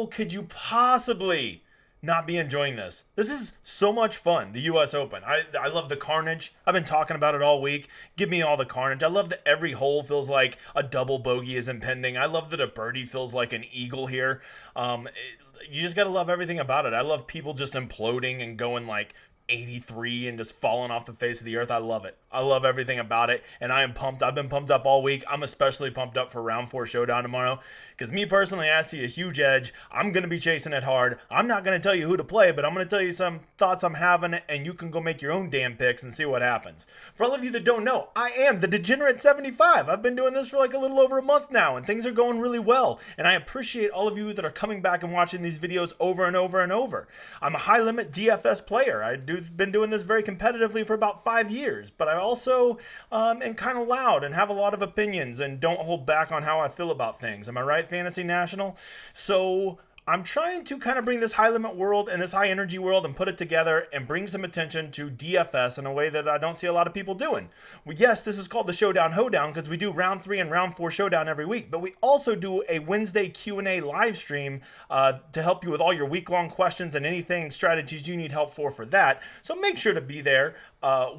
how could you possibly not be enjoying this? This is so much fun, the US Open. I love the carnage. I've been talking about it all week. Give me all the carnage. I love that every hole feels like a double bogey is impending. I love that a birdie feels like an eagle here. You just gotta love everything about it. I love people just imploding and going like 83 and just falling off the face of the earth. I love it. I love everything about it, and I am pumped. I've been pumped up all week. I'm especially pumped up for round 4 Showdown tomorrow, because me personally, I see a huge edge. I'm going to be chasing it hard. I'm not going to tell you who to play, but I'm going to tell you some thoughts I'm having, and you can go make your own damn picks and see what happens. For all of you that don't know, I am the Degenerate 75. I've been doing this for like a little over a month now, and things are going really well, and I appreciate all of you that are coming back and watching these videos over and over and over. I'm a high-limit DFS player. Been doing this very competitively for about 5 years, but I also am kind of loud and have a lot of opinions and don't hold back on how I feel about things. Am I right, Fantasy National? So I'm trying to kind of bring this high limit world and this high energy world and put it together and bring some attention to DFS in a way that I don't see a lot of people doing. Well, yes, this is called the Showdown Hoedown because we do round 3 and round 4 Showdown every week, but we also do a Wednesday Q&A live stream to help you with all your week-long questions and anything strategies you need help for that. So make sure to be there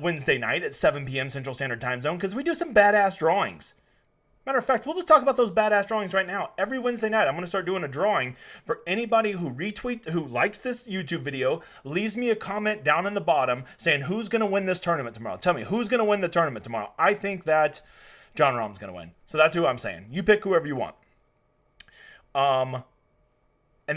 Wednesday night at 7 p.m. Central Standard Time Zone because we do some badass drawings. Matter of fact, we'll just talk about those badass drawings right now. Every Wednesday night, I'm going to start doing a drawing for anybody who likes this YouTube video, leaves me a comment down in the bottom saying who's going to win this tournament tomorrow. Tell me, who's going to win the tournament tomorrow? I think that Jon Rahm's going to win. So that's who I'm saying. You pick whoever you want. And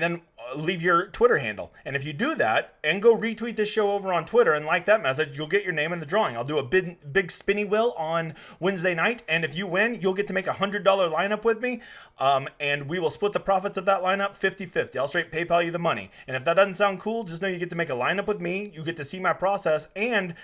then leave your Twitter handle. And if you do that and go retweet this show over on Twitter and like that message, you'll get your name in the drawing. I'll do a big spinny wheel on Wednesday night. And if you win, you'll get to make a $100 lineup with me. And we will split the profits of that lineup 50-50. I'll straight PayPal you the money. And if that doesn't sound cool, just know you get to make a lineup with me. You get to see my process. And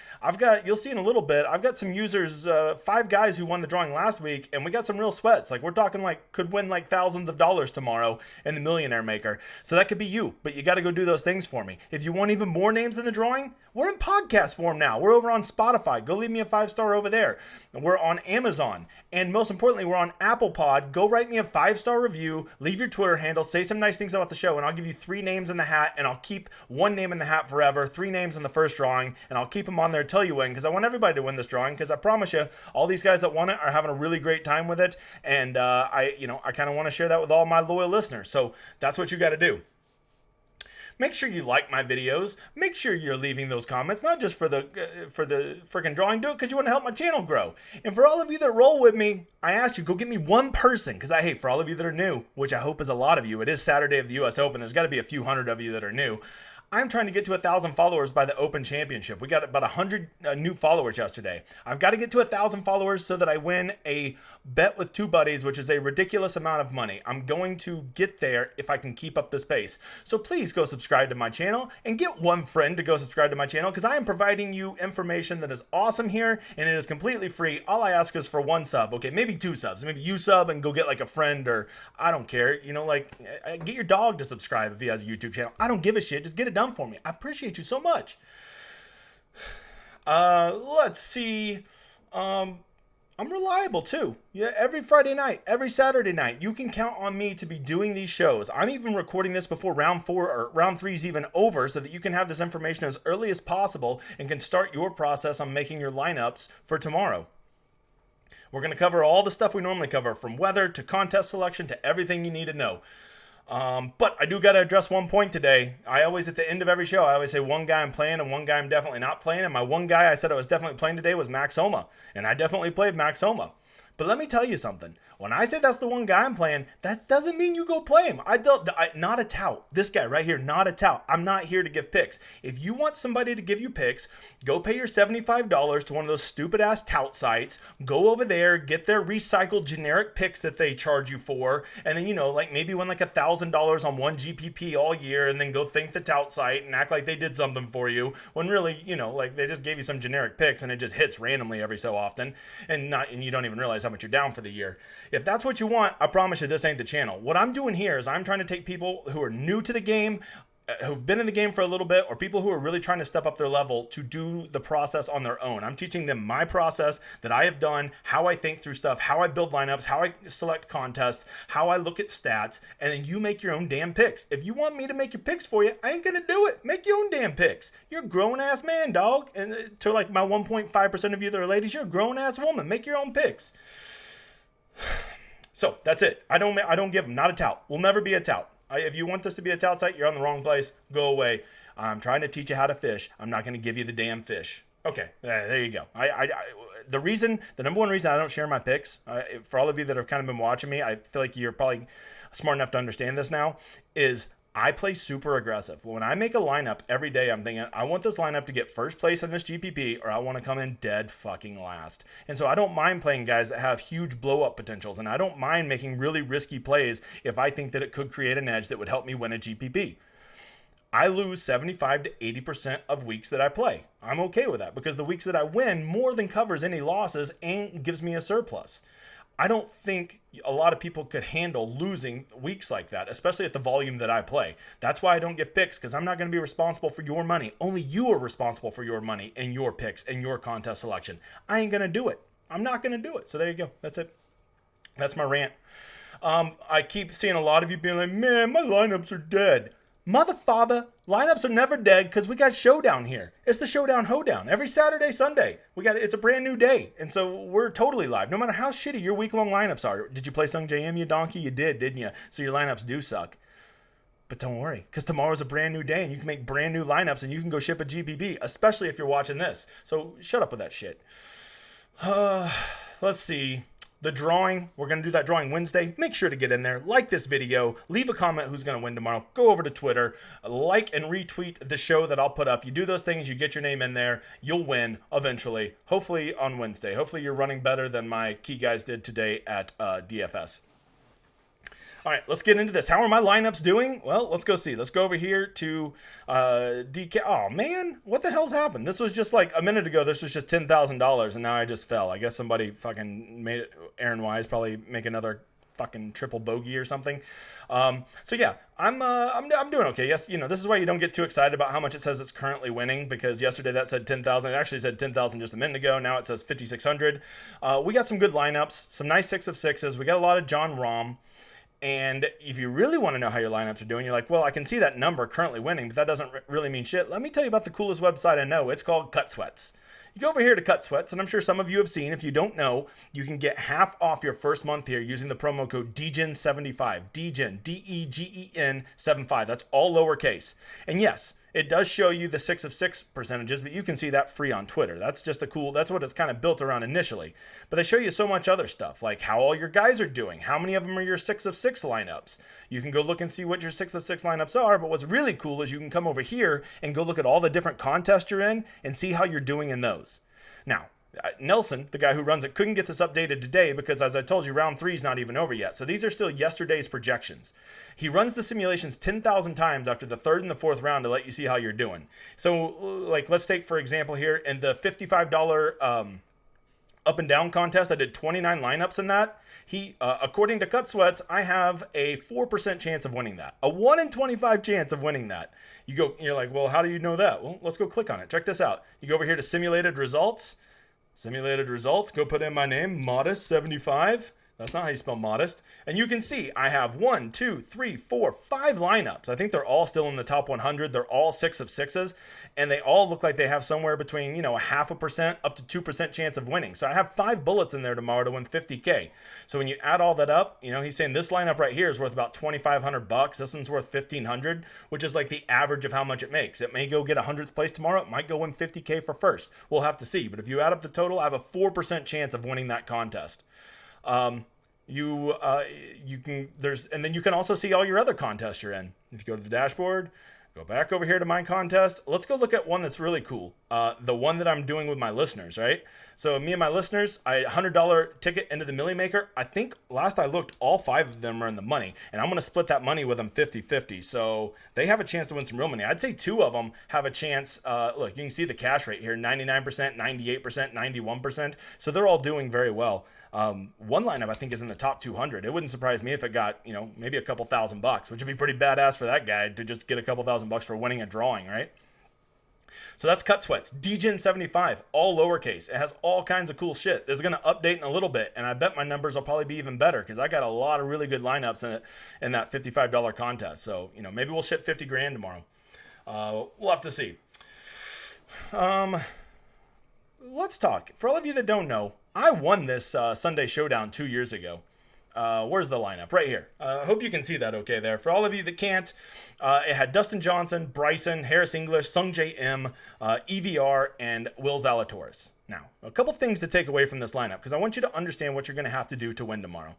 you'll see in a little bit, I've got some users, 5 guys who won the drawing last week. And we got some real sweats. Like we're talking like could win like thousands of dollars tomorrow in the Millionaire Maker. So that could be you, but you got to go do those things for me. If you want even more names in the drawing, we're in podcast form now. We're over on Spotify. Go leave me a 5-star over there. We're on Amazon. And most importantly, we're on Apple Pod. Go write me a 5-star review, leave your Twitter handle, say some nice things about the show, and I'll give you 3 names in the hat, and I'll keep 1 name in the hat forever, 3 names in the first drawing, and I'll keep them on there till you win, because I want everybody to win this drawing, because I promise you, all these guys that won it are having a really great time with it, and I kind of want to share that with all my loyal listeners. So that's what you got to do. Make sure you like my videos. Make sure you're leaving those comments, not just for the freaking drawing. Do it because you want to help my channel grow. And for all of you that roll with me, I asked you, go get me one person, because for all of you that are new, which I hope is a lot of you, it is Saturday of the US Open. There's got to be a few hundred of you that are new. I'm trying to get to 1,000 followers by the Open Championship. We got about 100 new followers yesterday. I've got to get to 1,000 followers so that I win a bet with 2 buddies, which is a ridiculous amount of money. I'm going to get there if I can keep up this pace. So please go subscribe to my channel and get one friend to go subscribe to my channel, because I am providing you information that is awesome here, and it is completely free. All I ask is for 1 sub. Okay, maybe 2 subs. Maybe you sub and go get like a friend, or I don't care. Get your dog to subscribe if he has a YouTube channel. I don't give a shit. Just get it done for me. I appreciate you so much. Let's see. I'm reliable too. Yeah, every Friday night, every Saturday night, you can count on me to be doing these shows. I'm even recording this before round 4 or round 3 is even over, so that you can have this information as early as possible and can start your process on making your lineups for tomorrow. We're going to cover all the stuff we normally cover, from weather to contest selection to everything you need to know. But I do got to address one point today. I always, at the end of every show, I always say 1 guy I'm playing and 1 guy I'm definitely not playing. And my 1 guy I said I was definitely playing today was Max Homa. And I definitely played Max Homa. But let me tell you something. When I say that's the 1 guy I'm playing, that doesn't mean you go play him. Not a tout. This guy right here, not a tout. I'm not here to give picks. If you want somebody to give you picks, go pay your $75 to one of those stupid ass tout sites. Go over there, get their recycled generic picks that they charge you for, and then maybe win like $1,000 on 1 GPP all year, and then go thank the tout site and act like they did something for you, when really, they just gave you some generic picks and it just hits randomly every so often, and you don't even realize how much you're down for the year. If that's what you want, I promise you this ain't the channel. What I'm doing here is I'm trying to take people who are new to the game, who've been in the game for a little bit, or people who are really trying to step up their level to do the process on their own. I'm teaching them my process that I have done, how I think through stuff, how I build lineups, how I select contests, how I look at stats, and then you make your own damn picks. If you want me to make your picks for you, I ain't gonna do it. Make your own damn picks. You're a grown-ass man, dog. And to like my 1.5% of you that are ladies, you're a grown-ass woman. Make your own picks. So that's it. I don't give them. Not a tout. We'll never be a tout. If you want this to be a tout site, you're on the wrong place. Go away. I'm trying to teach you how to fish. I'm not going to give you the damn fish. Okay, there you go. The number one reason I don't share my picks, for all of you that have kind of been watching me, I feel like you're probably smart enough to understand this now, is I play super aggressive. When I make a lineup every day, I'm thinking, I want this lineup to get first place in this GPP, or I want to come in dead fucking last. And so I don't mind playing guys that have huge blow-up potentials, and I don't mind making really risky plays if I think that it could create an edge that would help me win a GPP. I lose 75 to 80% of weeks that I play. I'm okay with that because the weeks that I win more than covers any losses and gives me a surplus. I don't think a lot of people could handle losing weeks like that, especially at the volume that I play. That's why I don't give picks, because I'm not going to be responsible for your money. Only you are responsible for your money and your picks and your contest selection. I ain't going to do it. I'm not going to do it. So there you go. That's it. That's my rant. I keep seeing a lot of you being like, man, my lineups are dead. Motherfather, lineups are never dead because we got Showdown here. It's the Showdown Hoedown every Saturday, Sunday. It's a brand new day, and so we're totally live. No matter how shitty your week-long lineups are. Did you play Sung JM, you donkey? You did, didn't you? So your lineups do suck. But don't worry, because tomorrow's a brand new day, and you can make brand new lineups, and you can go ship a GPP, especially if you're watching this. So shut up with that shit. Let's see. The drawing, we're going to do that drawing Wednesday. Make sure to get in there, like this video, leave a comment who's going to win tomorrow. Go over to Twitter, like and retweet the show that I'll put up. You do those things, you get your name in there, you'll win eventually, hopefully on Wednesday. Hopefully you're running better than my key guys did today at DFS. All right, let's get into this. How are my lineups doing? Well, let's go see. Let's go over here to DK. Oh, man, what the hell's happened? This was just like a minute ago. This was just $10,000, and now I just fell. I guess somebody fucking made it. Aaron Wise probably make another fucking triple bogey or something. So yeah, I'm doing okay. Yes, this is why you don't get too excited about how much it says it's currently winning, because yesterday that said 10,000. It actually said 10,000 just a minute ago. Now it says 5,600. We got some good lineups, some nice 6 of 6s. We got a lot of John Rahm. And if you really want to know how your lineups are doing, you're like, well, I can see that number currently winning, but that doesn't really mean shit. Let me tell you about the coolest website I know. It's called Cutsweats. You go over here to Cutsweats, and I'm sure some of you have seen. If you don't know, you can get half off your first month here using the promo code DEGEN75. DEGEN, DEGEN 75. That's all lowercase. And yes, it does show you the 6 of 6 percentages, but you can see that free on Twitter. That's just that's what it's kind of built around initially. But they show you so much other stuff, like how all your guys are doing. How many of them are your 6 of 6 lineups? You can go look and see what your 6 of 6 lineups are, but what's really cool is you can come over here and go look at all the different contests you're in and see how you're doing in those. Now, Nelson, the guy who runs it, couldn't get this updated today because, as I told you, round 3 is not even over yet. So these are still yesterday's projections. He runs the simulations 10,000 times after the 3rd and the 4th round to let you see how you're doing. So, like, let's take, for example, here in the $55 up and down contest, I did 29 lineups in that. According to Cutsweats, I have a 4% chance of winning that. A 1 in 25 chance of winning that. You're like, well, how do you know that? Well, let's go click on it. Check this out. You go over here to simulated results. Simulated results, go put in my name, Modest75. That's not how you spell modest. And you can see I have 1, 2, 3, 4, 5 lineups. I think they're all still in the top 100. They're all 6 of 6s. And they all look like they have somewhere between, a 0.5% up to 2% chance of winning. So I have 5 bullets in there tomorrow to win 50K. So when you add all that up, he's saying this lineup right here is worth about $2,500. This one's worth $1,500, which is like the average of how much it makes. It may go get 100th place tomorrow. It might go win 50K for first. We'll have to see. But if you add up the total, I have a 4% chance of winning that contest. You can also see all your other contests you're in. If you go to the dashboard, go back over here to my contest. Let's go look at one that's really cool. The one that I'm doing with my listeners, right? So me and my listeners, I $100 ticket into the Millie Maker. I think last I looked, all 5 of them are in the money, and I'm going to split that money with them 50-50. So they have a chance to win some real money. I'd say 2 of them have a chance. Look, you can see the cash rate here, 99%, 98%, 91%. So they're all doing very well. One lineup I think is in the top 200. It wouldn't surprise me if it got, maybe a couple $1,000, which would be pretty badass for that guy to just get a couple $1,000 $5,000 for winning a drawing, right? So that's Cutsweats. DGen75, all lowercase. It has all kinds of cool shit. This is going to update in a little bit, and I bet my numbers will probably be even better because I got a lot of really good lineups in that $55 contest. So, maybe we'll ship 50 grand tomorrow. We'll have to see. Let's talk. For all of you that don't know, I won this Sunday Showdown 2 years ago. Where's the lineup? Right here. I hope you can see that okay there. For all of you that can't, it had Dustin Johnson, Bryson, Harris English, Sungjae M, EVR, and Will Zalatoris. Now, a couple things to take away from this lineup, because I want you to understand what you're going to have to do to win tomorrow.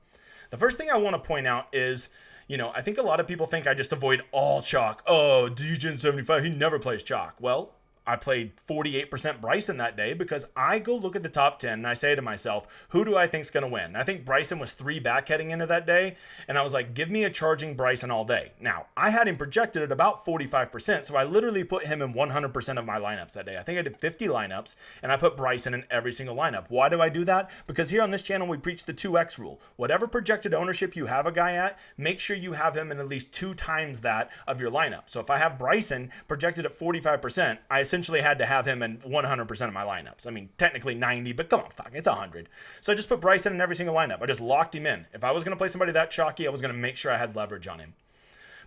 The first thing I want to point out is, I think a lot of people think I just avoid all chalk. Oh, DGen75, he never plays chalk. Well, I played 48% Bryson that day because I go look at the top 10 and I say to myself, who do I think's going to win? I think Bryson was 3 back heading into that day, and I was like, give me a charging Bryson all day. Now, I had him projected at about 45%, so I literally put him in 100% of my lineups that day. I think I did 50 lineups, and I put Bryson in every single lineup. Why do I do that? Because here on this channel, we preach the 2x rule. Whatever projected ownership you have a guy at, make sure you have him in at least 2 times that of your lineup. So if I have Bryson projected at 45%, I essentially had to have him in 100% of my lineups. I mean, technically 90, but come on, fuck, it's 100. So I just put Bryson in every single lineup. I just locked him in. If I was going to play somebody that chalky, I was going to make sure I had leverage on him.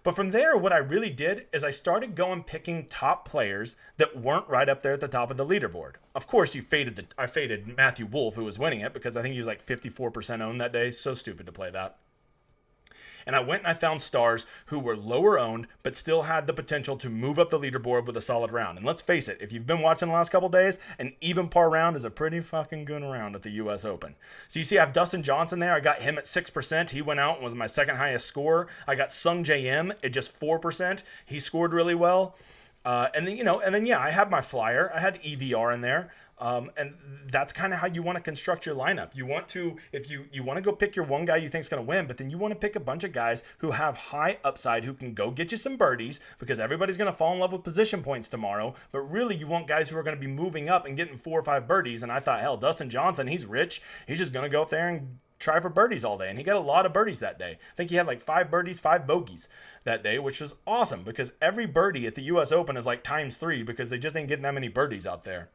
But from there, what I really did is I started picking top players that weren't right up there at the top of the leaderboard. Of course, I faded Matthew Wolff, who was winning it, because I think he was like 54% owned that day. So stupid to play that. And I went and I found stars who were lower owned, but still had the potential to move up the leaderboard with a solid round. And let's face it, if you've been watching the last couple days, an even par round is a pretty fucking good round at the US Open. So you see I have Dustin Johnson there. I got him at 6%. He went out and was my second highest score. I got Sungjae M at just 4%. He scored really well. And then I had my flyer. I had EVR in there. And that's kind of how you want to construct your lineup. You want to, if you want to go pick your one guy you think is going to win, but then you want to pick a bunch of guys who have high upside, who can go get you some birdies, because everybody's going to fall in love with position points tomorrow. But really, you want guys who are going to be moving up and getting 4 or 5 birdies. And I thought, hell, Dustin Johnson, he's rich. He's just going to go out there and try for birdies all day. And he got a lot of birdies that day. I think he had like 5 birdies, 5 bogeys that day, which was awesome, because every birdie at the US Open is like ×3, because they just ain't getting that many birdies out there.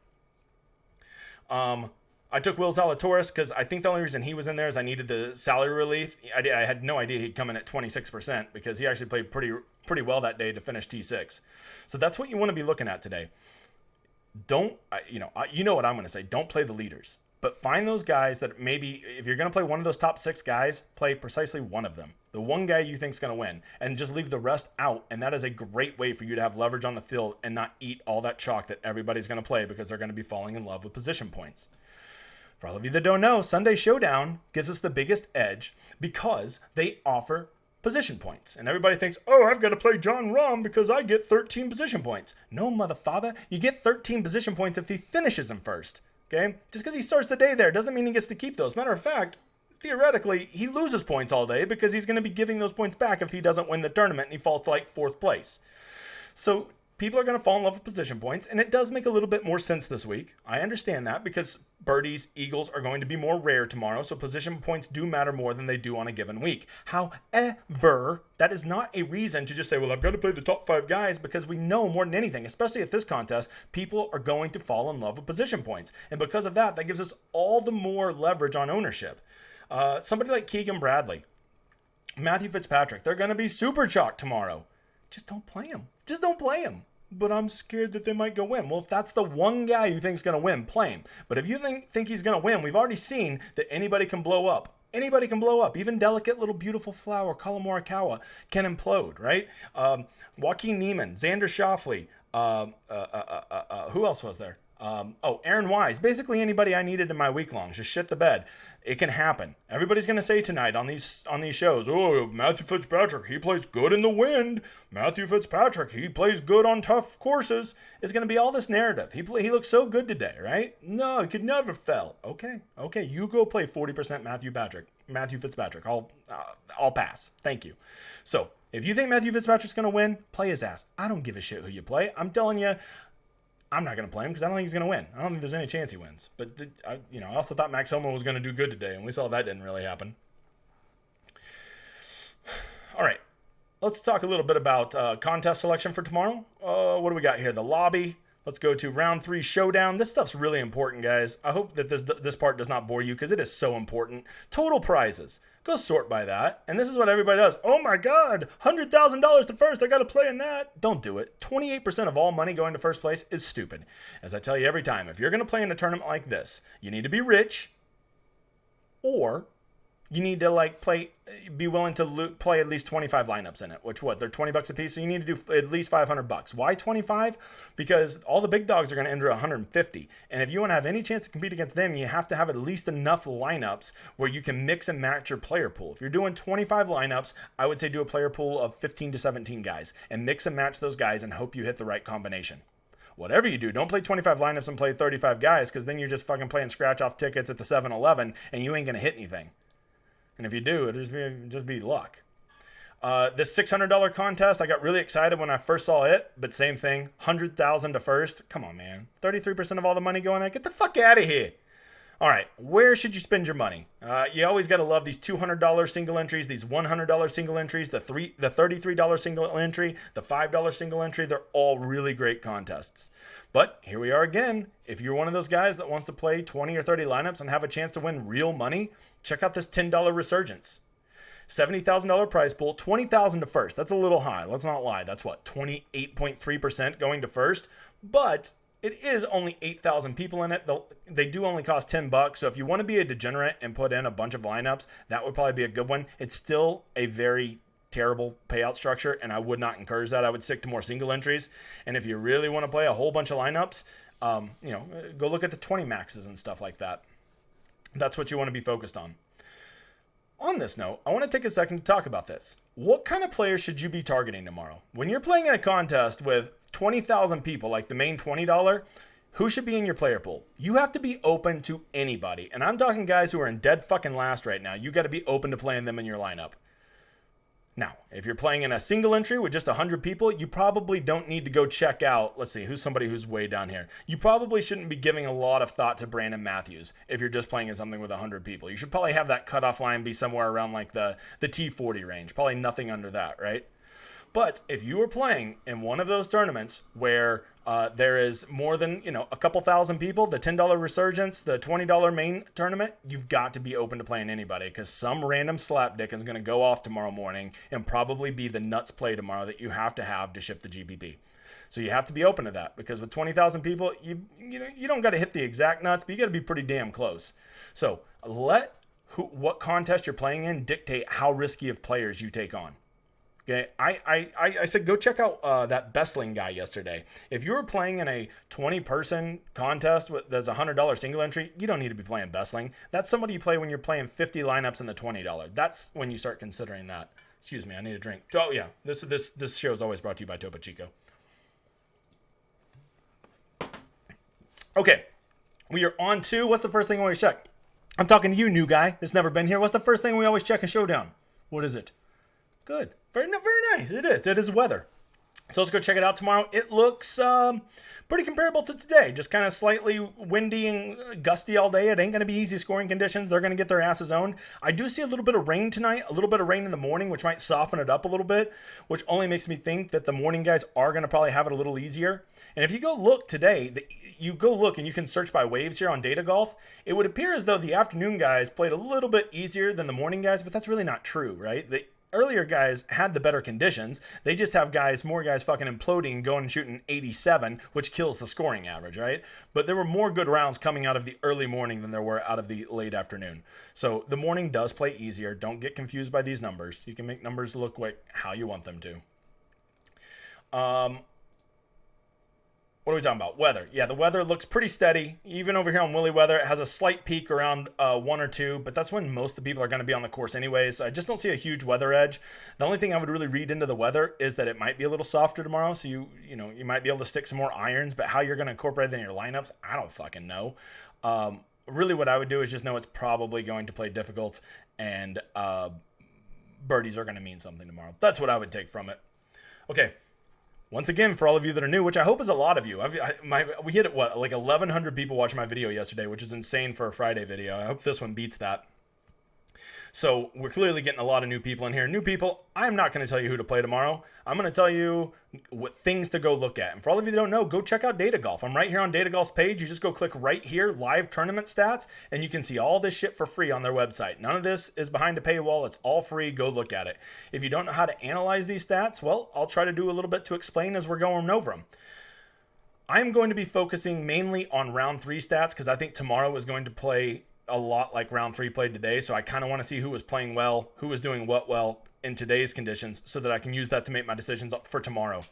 I took Will Zalatoris because I think the only reason he was in there is I needed the salary relief. I had no idea he'd come in at 26%, because he actually played pretty well that day to finish T6. So that's what you want to be looking at today. You know what I'm going to say. Don't play the leaders, but find those guys that maybe, if you're going to play one of those top 6 guys, play precisely one of them. The one guy you think is going to win, and just leave the rest out. And that is a great way for you to have leverage on the field and not eat all that chalk that everybody's going to play, because they're going to be falling in love with position points. For all of you that don't know, Sunday Showdown gives us the biggest edge because they offer position points. And everybody thinks, oh, I've got to play Jon Rahm because I get 13 position points. No, motherfather, you get 13 position points if he finishes them first. Okay? Just because he starts the day there doesn't mean he gets to keep those. Matter of fact, theoretically, he loses points all day, because he's going to be giving those points back if he doesn't win the tournament and he falls to like 4th place. So people are going to fall in love with position points, and it does make a little bit more sense this week. I understand that, because birdies, eagles are going to be more rare tomorrow, so position points do matter more than they do on a given week. However, that is not a reason to just say, well, I've got to play the top 5 guys, because we know more than anything, especially at this contest, people are going to fall in love with position points. And because of that, that gives us all the more leverage on ownership. Somebody like Keegan Bradley, Matthew Fitzpatrick, they're going to be super chalk tomorrow. Just don't play them. Just don't play them. But I'm scared that they might go win. Well, if that's the one guy you think is going to win, play him. But if you think he's going to win, we've already seen that anybody can blow up. Anybody can blow up. Even delicate little beautiful flower, Colin Morikawa, can implode, right? Joaquin Niemann, Xander Schauffele, who else was there? Aaron Wise. Basically anybody I needed in my week long. Just shit the bed. It can happen. Everybody's going to say tonight on these shows, oh, Matthew Fitzpatrick, he plays good in the wind. Matthew Fitzpatrick, he plays good on tough courses. It's going to be all this narrative. He looks so good today, right? No, he could never fail. Okay, you go play 40% Matthew Fitzpatrick. I'll pass. Thank you. So, if you think Matthew Fitzpatrick's going to win, play his ass. I don't give a shit who you play. I'm telling you, I'm not going to play him because I don't think he's going to win. I don't think there's any chance he wins. But, I also thought Max Homa was going to do good today, and we saw that didn't really happen. All right. let's talk a little bit about contest selection for tomorrow. What do we got here? The lobby. Let's go to round 3 showdown. This stuff's really important, guys. I hope that this part does not bore you because it is so important. Total prizes. Go sort by that. And this is what everybody does. Oh my God, $100,000 to first. I got to play in that. Don't do it. 28% of all money going to first place is stupid. As I tell you every time, if you're going to play in a tournament like this, you need to be rich, or you need to be willing to play at least 25 lineups in it, which they're $20 a piece. So you need to do at least $500. Why 25? Because all the big dogs are going to enter 150. And if you want to have any chance to compete against them, you have to have at least enough lineups where you can mix and match your player pool. If you're doing 25 lineups, I would say do a player pool of 15 to 17 guys and mix and match those guys and hope you hit the right combination. Whatever you do, don't play 25 lineups and play 35 guys, because then you're just fucking playing scratch off tickets at the 7-Eleven and you ain't going to hit anything. And if you do, it'll just be luck. This $600 contest, I got really excited when I first saw it, but same thing, $100,000 to first. Come on, man. 33% of all the money going there. Get the fuck out of here. All right, where should you spend your money? You always got to love these $200 single entries, these $100 single entries, the $33 single entry, the $5 single entry. They're all really great contests. But here we are again. If you're one of those guys that wants to play 20 or 30 lineups and have a chance to win real money, check out this $10 resurgence. $70,000 prize pool, $20,000 to first. That's a little high. Let's not lie. That's 28.3% going to first. But it is only 8,000 people in it. They do only cost $10. So if you want to be a degenerate and put in a bunch of lineups, that would probably be a good one. It's still a very terrible payout structure, and I would not encourage that. I would stick to more single entries. And if you really want to play a whole bunch of lineups, go look at the 20 maxes and stuff like that. That's what you want to be focused on. On this note, I want to take a second to talk about this. What kind of players should you be targeting tomorrow? When you're playing in a contest with 20,000 people, like the main $20, who should be in your player pool? You have to be open to anybody. And I'm talking guys who are in dead fucking last right now. You got to be open to playing them in your lineup. Now, if you're playing in a single entry with just 100 people, you probably don't need to go check out, let's see, who's somebody who's way down here. You probably shouldn't be giving a lot of thought to Brandon Matthews if you're just playing in something with 100 people. You should probably have that cutoff line be somewhere around like the T40 range, probably nothing under that, right? But if you are playing in one of those tournaments where there is more than, a couple thousand people, the $10 resurgence, the $20 main tournament, you've got to be open to playing anybody, because some random slapdick is going to go off tomorrow morning and probably be the nuts play tomorrow that you have to ship the GPP. So you have to be open to that, because with 20,000 people, you don't got to hit the exact nuts, but you got to be pretty damn close. So let what contest you're playing in dictate how risky of players you take on. Okay, I said go check out that Bestling guy yesterday. If you were playing in a 20-person contest that's a $100 single entry, you don't need to be playing Bestling. That's somebody you play when you're playing 50 lineups in the $20. That's when you start considering that. Excuse me, I need a drink. Oh yeah, this show is always brought to you by Topo Chico. Okay, we are on to what's the first thing we always check? I'm talking to you, new guy that's never been here. What's the first thing we always check in Showdown? What is it? Good. Very nice. It is. It is weather. So let's go check it out tomorrow. It looks pretty comparable to today. Just kind of slightly windy and gusty all day. It ain't going to be easy scoring conditions. They're going to get their asses owned. I do see a little bit of rain tonight, a little bit of rain in the morning, which might soften it up a little bit, which only makes me think that the morning guys are going to probably have it a little easier. And if you go look today, you go look and you can search by waves here on Data Golf, it would appear as though the afternoon guys played a little bit easier than the morning guys, but that's really not true, right? The earlier guys had the better conditions. They just have more guys fucking imploding and going and shooting 87, which kills the scoring average, right? But there were more good rounds coming out of the early morning than there were out of the late afternoon. So the morning does play easier. Don't get confused by these numbers. You can make numbers look like how you want them to. What are we talking about? Weather. Yeah, the weather looks pretty steady. Even over here on Willy Weather, it has a slight peak around 1 or 2, but that's when most of the people are going to be on the course anyways. I just don't see a huge weather edge. The only thing I would really read into the weather is that it might be a little softer tomorrow, so you might be able to stick some more irons, but how you're going to incorporate it in your lineups, I don't fucking know. Really what I would do is just know it's probably going to play difficult, and birdies are going to mean something tomorrow. That's what I would take from it. Okay. Once again, for all of you that are new, which I hope is a lot of you, we hit like 1,100 people watching my video yesterday, which is insane for a Friday video. I hope this one beats that. So we're clearly getting a lot of new people in here. New people, I'm not going to tell you who to play tomorrow. I'm going to tell you what things to go look at. And for all of you that don't know, go check out Data Golf. I'm right here on Data Golf's page. You just go click right here, live tournament stats, and you can see all this shit for free on their website. None of this is behind a paywall. It's all free. Go look at it. If you don't know how to analyze these stats, well, I'll try to do a little bit to explain as we're going over them. I'm going to be focusing mainly on round 3 stats because I think tomorrow is going to play a lot like round 3 played today. So I kind of want to see who was playing well, who was doing what well in today's conditions so that I can use that to make my decisions for tomorrow.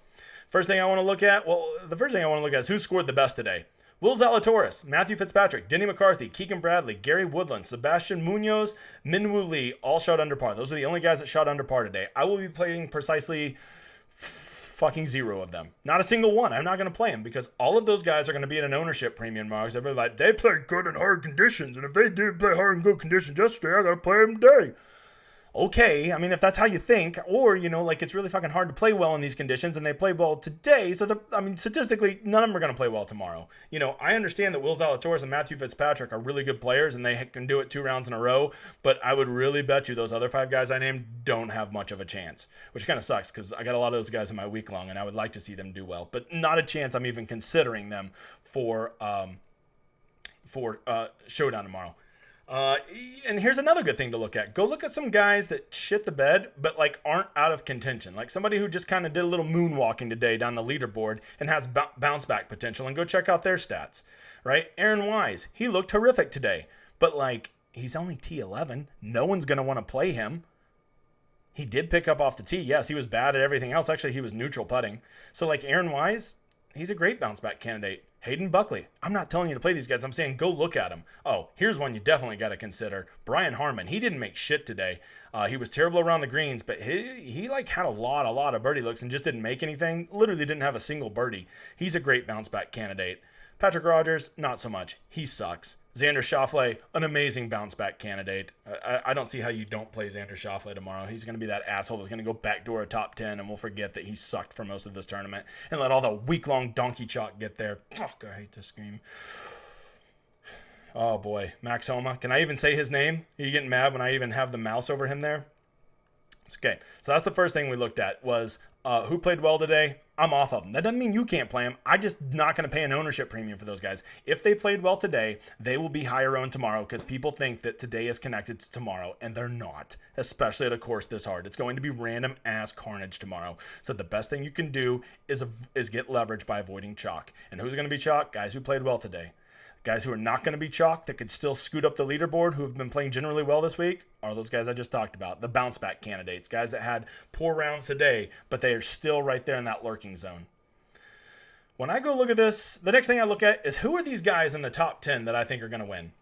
First thing I want to look at, the first thing I want to look at is who scored the best today. Will Zalatoris, Matthew Fitzpatrick, Denny McCarthy, Keegan Bradley, Gary Woodland, Sebastian Munoz, Minwoo Lee, all shot under par. Those are the only guys that shot under par today. I will be playing precisely fucking 0 of them. Not a single one. I'm not going to play them because all of those guys are going to be at an ownership premium, Marks. Everybody's like, they played good in hard conditions, and if they did play hard and good conditions yesterday, I got to play them today. Okay, I mean, if that's how you think, or, you know, like it's really fucking hard to play well in these conditions and they play well today, so, statistically, none of them are going to play well tomorrow. You know, I understand that Will Zalatoris and Matthew Fitzpatrick are really good players and they can do it 2 rounds in a row, but I would really bet you those other 5 guys I named don't have much of a chance, which kind of sucks because I got a lot of those guys in my week long and I would like to see them do well, but not a chance I'm even considering them for Showdown tomorrow. And here's another good thing to look at. Go look at some guys that shit the bed, but like aren't out of contention. Like somebody who just kind of did a little moonwalking today down the leaderboard and has bounce back potential, and go check out their stats, right? Aaron Wise, he looked horrific today, but like he's only T11. No one's going to want to play him. He did pick up off the tee. Yes, he was bad at everything else. Actually, he was neutral putting. So like Aaron Wise, he's a great bounce back candidate. Hayden Buckley. I'm not telling you to play these guys. I'm saying go look at them. Oh, here's one you definitely got to consider. Brian Harmon. He didn't make shit today. He was terrible around the greens, but he like had a lot of birdie looks and just didn't make anything. Literally didn't have a single birdie. He's a great bounce back candidate. Patrick Rogers, not so much. He sucks. Xander Schauffele, an amazing bounce back candidate. I don't see how you don't play Xander Schauffele tomorrow. He's going to be that asshole that's going to go backdoor a top 10 and we'll forget that he sucked for most of this tournament and let all the week-long donkey chalk get there. Fuck, I hate to scream. Oh boy, Max Homa. Can I even say his name? Are you getting mad when I even have the mouse over him there? Okay, so that's the first thing we looked at was who played well today. I'm off of them. That doesn't mean you can't play them. I'm just not going to pay an ownership premium for those guys. If they played well today, they will be higher owned tomorrow because people think that today is connected to tomorrow, and they're not, especially at a course this hard. It's going to be random ass carnage tomorrow. So the best thing you can do is get leverage by avoiding chalk. And who's going to be chalk? Guys who played well today. Guys who are not going to be chalk that could still scoot up the leaderboard who have been playing generally well this week are those guys I just talked about, the bounce back candidates, guys that had poor rounds today, but they are still right there in that lurking zone. When I go look at this, the next thing I look at is who are these guys in the top 10 that I think are going to win?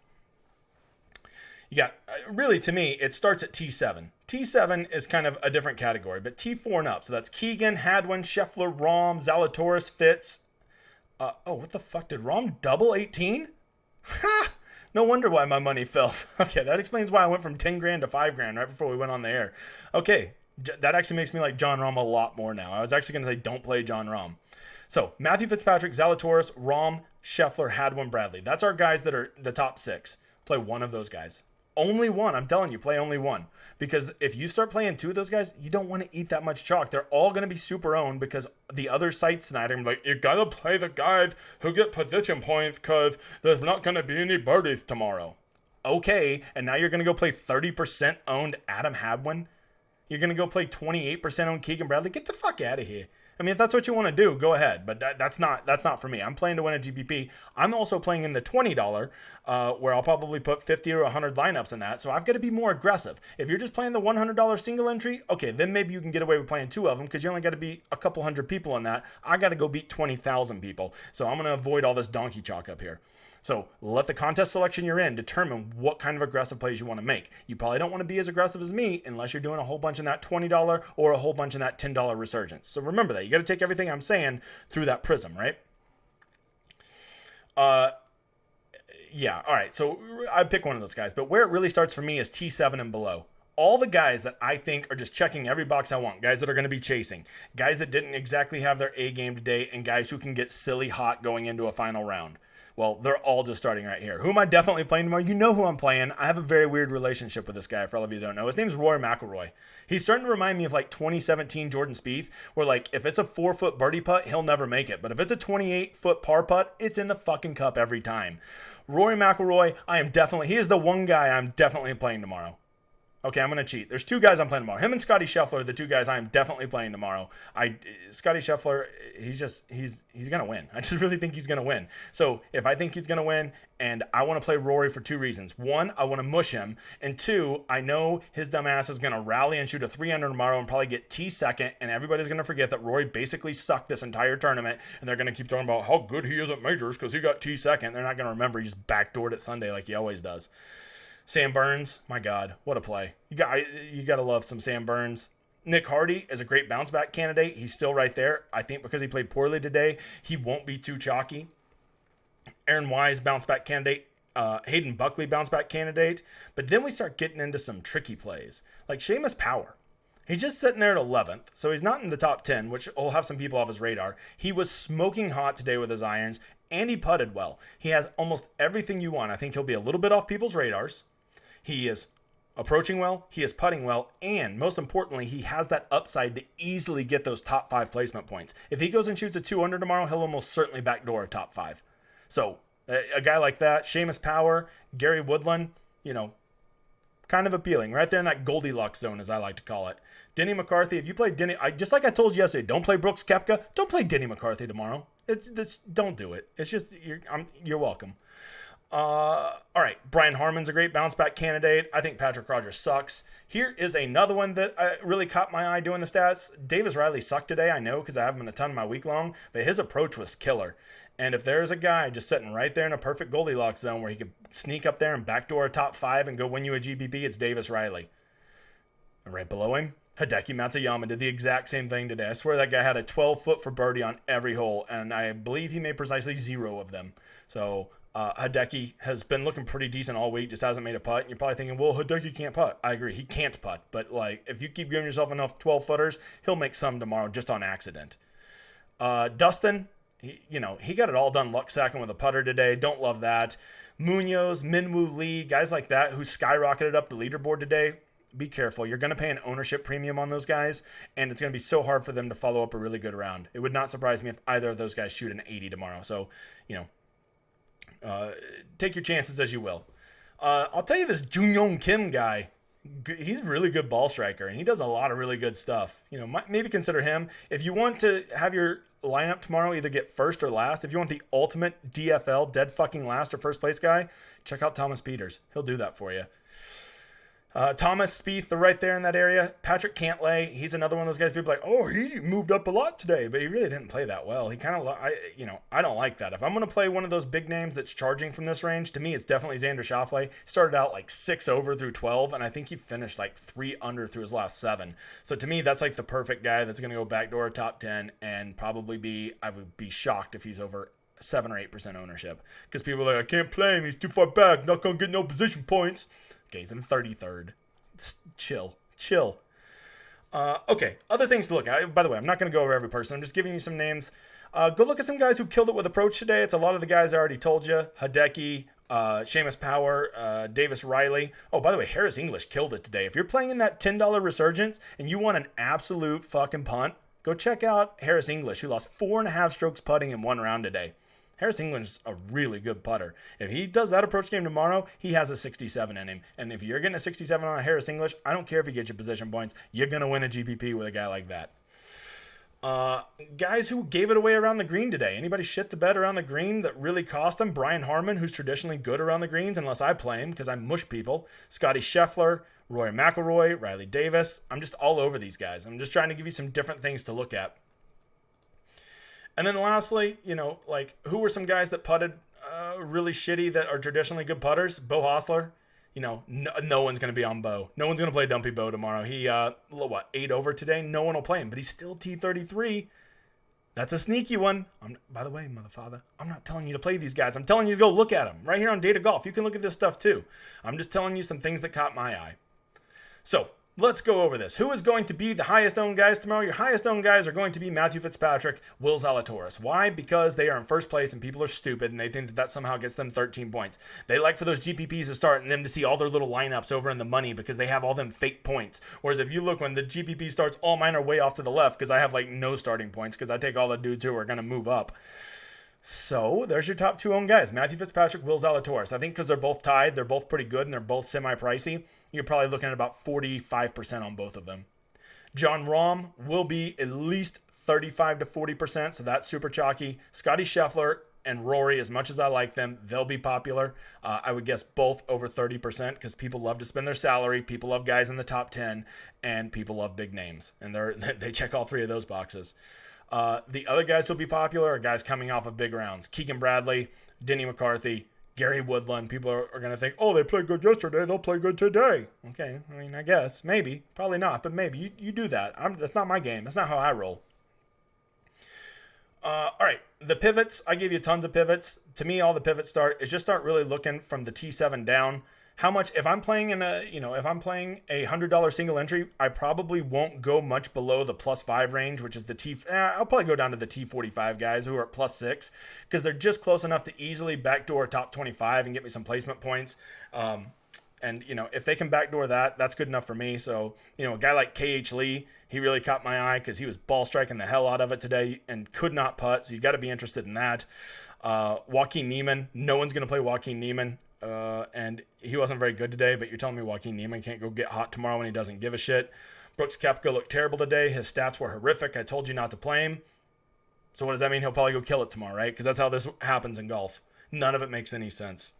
You got, really to me, it starts at T7. T7 is kind of a different category, but T4 and up. So that's Keegan, Hadwin, Scheffler, Rahm, Zalatoris, Fitz. What the fuck? Did Rahm double 18? Ha! No wonder why my money fell. Okay, that explains why I went from 10 grand to 5 grand right before we went on the air. Okay, that actually makes me like John Rahm a lot more now. I was actually going to say don't play John Rahm. So, Matthew Fitzpatrick, Zalatoris, Rahm, Scheffler, Hadwin, Bradley. That's our guys that are the top 6. Play one of those guys. Only one. I'm telling you, play only one. Because if you start playing 2 of those guys, you don't want to eat that much chalk. They're all going to be super owned because the other sites tonight are going to be like, you got to play the guys who get position points because there's not going to be any birdies tomorrow. Okay, and now you're going to go play 30% owned Adam Hadwin? You're going to go play 28% owned Keegan Bradley? Get the fuck out of here. I mean, if that's what you want to do, go ahead. But that's not for me. I'm playing to win a GPP. I'm also playing in the $20, where I'll probably put 50 or 100 lineups in that. So I've got to be more aggressive. If you're just playing the $100 single entry, okay, then maybe you can get away with playing 2 of them because you only got to beat a couple hundred people in that. I got to go beat 20,000 people. So I'm going to avoid all this donkey chalk up here. So let the contest selection you're in determine what kind of aggressive plays you want to make. You probably don't want to be as aggressive as me unless you're doing a whole bunch in that $20 or a whole bunch in that $10 resurgence. So remember that. You got to take everything I'm saying through that prism, right? Yeah, all right. So I pick one of those guys. But where it really starts for me is T7 and below. All the guys that I think are just checking every box I want, guys that are going to be chasing, guys that didn't exactly have their A game today, and guys who can get silly hot going into a final round. Well, they're all just starting right here. Who am I definitely playing tomorrow? You know who I'm playing. I have a very weird relationship with this guy, for all of you who don't know. His name's Rory McIlroy. He's starting to remind me of like 2017 Jordan Spieth, where like if it's a 4-foot birdie putt, he'll never make it. But if it's a 28-foot par putt, it's in the fucking cup every time. Rory McIlroy, he is the one guy I'm definitely playing tomorrow. Okay, I'm going to cheat. There's 2 guys I'm playing tomorrow. Him and Scotty Scheffler are the 2 guys I am definitely playing tomorrow. Scotty Scheffler, he's going to win. I just really think he's going to win. So if I think he's going to win, and I want to play Rory for 2 reasons. 1, I want to mush him. And 2, I know his dumb ass is going to rally and shoot a 3-under tomorrow and probably get T2nd. And everybody's going to forget that Rory basically sucked this entire tournament. And they're going to keep talking about how good he is at majors because he got T2nd. They're not going to remember he just backdoored it Sunday like he always does. Sam Burns, my God, what a play. You got to love some Sam Burns. Nick Hardy is a great bounce back candidate. He's still right there. I think because he played poorly today, he won't be too chalky. Aaron Wise, bounce back candidate. Hayden Buckley, bounce back candidate. But then we start getting into some tricky plays, like Seamus Power. He's just sitting there at 11th, so he's not in the top 10, which will have some people off his radar. He was smoking hot today with his irons, and he putted well. He has almost everything you want. I think he'll be a little bit off people's radars. He is approaching well, he is putting well, and most importantly, he has that upside to easily get those top 5 placement points. If he goes and shoots a 2-under tomorrow, he'll almost certainly backdoor a top 5. So a guy like that, Seamus Power, Gary Woodland, kind of appealing. Right there in that Goldilocks zone, as I like to call it. Denny McCarthy, if you play Denny, just like I told you yesterday, don't play Brooks Koepka, don't play Denny McCarthy tomorrow. Don't do it. It's just, you're welcome. All right, Brian Harman's a great bounce back candidate. I think Patrick Rogers sucks. Here is another one that really caught my eye doing the stats. Davis Riley sucked today, I know, because I have him in a ton of my week long, but his approach was killer. And if there's a guy just sitting right there in a perfect Goldilocks zone where he could sneak up there and backdoor a top 5 and go win you a GPP, it's Davis Riley. And right below him, Hideki Matsuyama did the exact same thing today. I swear that guy had a 12-foot for birdie on every hole, and I believe he made precisely 0 of them. So Hideki has been looking pretty decent all week, just hasn't made a putt. And you're probably thinking, well, Hideki can't putt. I agree, he can't putt. But like, if you keep giving yourself enough 12-footers, he'll make some tomorrow just on accident. Dustin, he got it all done luck sacking with a putter today. Don't love that. Munoz, Minwoo Lee, guys like that who skyrocketed up the leaderboard today. Be careful. You're going to pay an ownership premium on those guys, and it's going to be so hard for them to follow up a really good round. It would not surprise me if either of those guys shoot an 80 tomorrow. So, take your chances as you will. I'll tell you this Joohyung Kim guy, he's a really good ball striker, and he does a lot of really good stuff. Maybe consider him. If you want to have your lineup tomorrow either get first or last, if you want the ultimate DFL, dead fucking last or first place guy, check out Thomas Peters. He'll do that for you. Thomas Spieth, they're right there in that area. Patrick Cantlay, he's another one of those guys. People are like, oh, he moved up a lot today, but he really didn't play that well. He kind of, I don't like that. If I'm going to play one of those big names that's charging from this range, to me, it's definitely Xander Schauffele. Started out like 6 over through 12, and I think he finished like 3 under through his last 7. So to me, that's like the perfect guy that's going to go backdoor top 10 and probably I would be shocked if he's over 7 or 8% ownership. Because people are like, I can't play him. He's too far back. Not going to get no position points. Okay, he's in 33rd. Chill. Okay, other things to look at. By the way, I'm not going to go over every person. I'm just giving you some names. Go look at some guys who killed it with approach today. It's a lot of the guys I already told you. Hideki, Seamus Power, Davis Riley. Oh, by the way, Harris English killed it today. If you're playing in that $10 resurgence and you want an absolute fucking punt, go check out Harris English, who lost 4.5 strokes putting in 1 round today. Harris English is a really good putter. If he does that approach game tomorrow, he has a 67 in him. And if you're getting a 67 on a Harris English, I don't care if he gets you position points. You're going to win a GPP with a guy like that. Guys who gave it away around the green today. Anybody shit the bed around the green that really cost him? Brian Harman, who's traditionally good around the greens, unless I play him because I mush people. Scotty Scheffler, Rory McIlroy, Riley Davis. I'm just all over these guys. I'm just trying to give you some different things to look at. And then lastly, who were some guys that putted really shitty that are traditionally good putters? Bo Hostler. No one's going to be on Bo. No one's going to play Dumpy Bo tomorrow. He, 8 over today? No one will play him, but he's still T33. That's a sneaky one. By the way, motherfather, I'm not telling you to play these guys. I'm telling you to go look at them right here on Data Golf. You can look at this stuff too. I'm just telling you some things that caught my eye. So, let's go over this. Who is going to be the highest owned guys tomorrow? Your highest owned guys are going to be Matthew Fitzpatrick, Will Zalatoris. Why? Because they are in first place and people are stupid and they think that somehow gets them 13 points. They like for those GPPs to start and them to see all their little lineups over in the money because they have all them fake points. Whereas if you look when the GPP starts, all mine are way off to the left because I have like no starting points because I take all the dudes who are going to move up. So there's your top 2 owned guys, Matthew Fitzpatrick, Will Zalatoris. I think because they're both tied, they're both pretty good, and they're both semi-pricey. You're probably looking at about 45% on both of them. John Rahm will be at least 35 to 40%, so that's super chalky. Scotty Scheffler and Rory, as much as I like them, they'll be popular. I would guess both over 30% because people love to spend their salary, people love guys in the top 10, and people love big names. And they check all 3 of those boxes. The other guys who will be popular are guys coming off of big rounds. Keegan Bradley, Denny McCarthy, Gary Woodland. People are going to think, oh, they played good yesterday, they'll play good today. Okay, I mean, I guess. Maybe. Probably not, but maybe. You do that. That's not my game. That's not how I roll. All right, the pivots. I gave you tons of pivots. To me, all the pivots just start really looking from the T7 down. How much, if I'm playing if I'm playing a $100 single entry, I probably won't go much below the +5 range, which is the I'll probably go down to the T45 guys who are at +6 because they're just close enough to easily backdoor top 25 and get me some placement points. And, if they can backdoor that, that's good enough for me. So, a guy like KH Lee, he really caught my eye because he was ball striking the hell out of it today and could not putt. So you got to be interested in that. Joaquin Niemann, no one's going to play Joaquin Niemann. And he wasn't very good today, but you're telling me Joaquin Niemann can't go get hot tomorrow when he doesn't give a shit. Brooks Koepka looked terrible today. His stats were horrific. I told you not to play him. So what does that mean? He'll probably go kill it tomorrow, right? Because that's how this happens in golf. None of it makes any sense.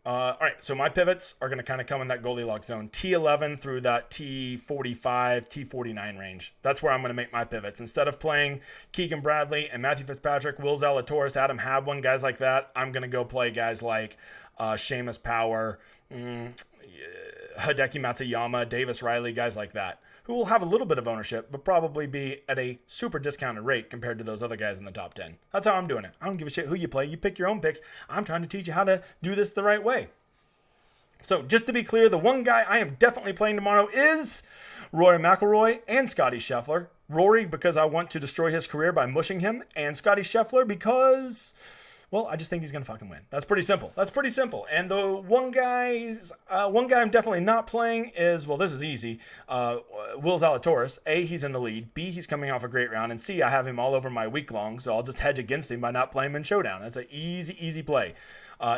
All right, so my pivots are going to kind of come in that Goldilocks zone, T11 through that T45, T49 range. That's where I'm going to make my pivots. Instead of playing Keegan Bradley and Matthew Fitzpatrick, Will Zalatoris, Adam Hadwin, guys like that, I'm going to go play guys like Seamus Power, Hideki Matsuyama, Davis Riley, guys like that, who will have a little bit of ownership, but probably be at a super discounted rate compared to those other guys in the top 10. That's how I'm doing it. I don't give a shit who you play. You pick your own picks. I'm trying to teach you how to do this the right way. So just to be clear, the one guy I am definitely playing tomorrow is Rory McIlroy and Scotty Scheffler. Rory, because I want to destroy his career by mushing him, and Scotty Scheffler because, well, I just think he's going to fucking win. That's pretty simple. And the one guy I'm definitely not playing is, well, this is easy. Will Zalatoris. A, he's in the lead. B, he's coming off a great round. And C, I have him all over my week long, so I'll just hedge against him by not playing him in Showdown. That's an easy play.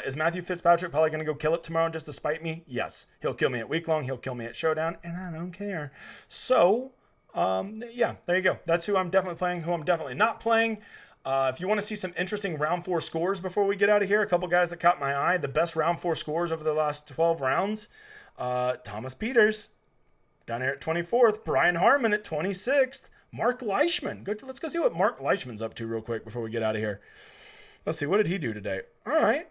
Is Matthew Fitzpatrick probably going to go kill it tomorrow just to spite me? Yes. He'll kill me at week long. He'll kill me at Showdown, and I don't care. So, yeah, there you go. That's who I'm definitely playing, who I'm definitely not playing. If you want to see some interesting round 4 scores before we get out of here, a couple guys that caught my eye. The best round 4 scores over the last 12 rounds. Thomas Peters down here at 24th. Brian Harmon at 26th. Mark Leishman. Let's go see what Mark Leishman's up to real quick before we get out of here. Let's see, what did he do today? All right.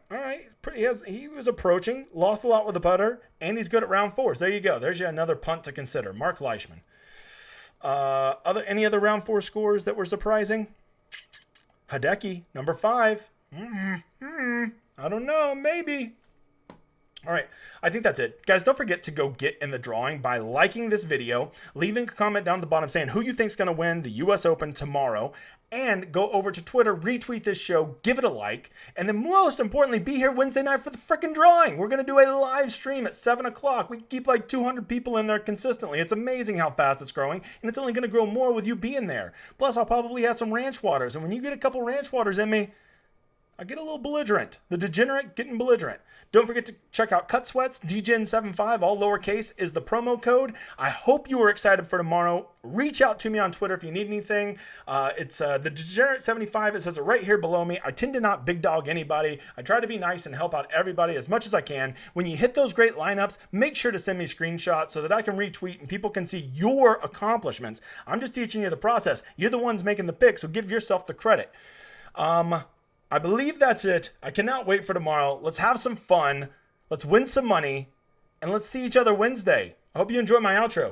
He was approaching, lost a lot with the putter, and he's good at round 4s. There you go. There's yet another punt to consider. Mark Leishman. Any other round 4 scores that were surprising? Hideki, number 5. I don't know, maybe. All right, I think that's it. Guys, don't forget to go get in the drawing by liking this video, leaving a comment down at the bottom saying who you think's going to win the U.S. Open tomorrow, and go over to Twitter, retweet this show, give it a like, and then most importantly, be here Wednesday night for the freaking drawing. We're going to do a live stream at 7 o'clock. We keep like 200 people in there consistently. It's amazing how fast it's growing, and it's only going to grow more with you being there. Plus, I'll probably have some ranch waters, and when you get a couple ranch waters in me, I get a little belligerent. The degenerate getting belligerent. Don't forget to check out Cutsweats, DGen75, all lowercase, is the promo code. I hope you are excited for tomorrow. Reach out to me on Twitter if you need anything. It's the Degenerate75. It says it right here below me. I tend to not big dog anybody. I try to be nice and help out everybody as much as I can. When you hit those great lineups, make sure to send me screenshots so that I can retweet and people can see your accomplishments. I'm just teaching you the process. You're the ones making the pick, so give yourself the credit. I believe that's it. I cannot wait for tomorrow. Let's have some fun. Let's win some money. And let's see each other Wednesday. I hope you enjoy my outro.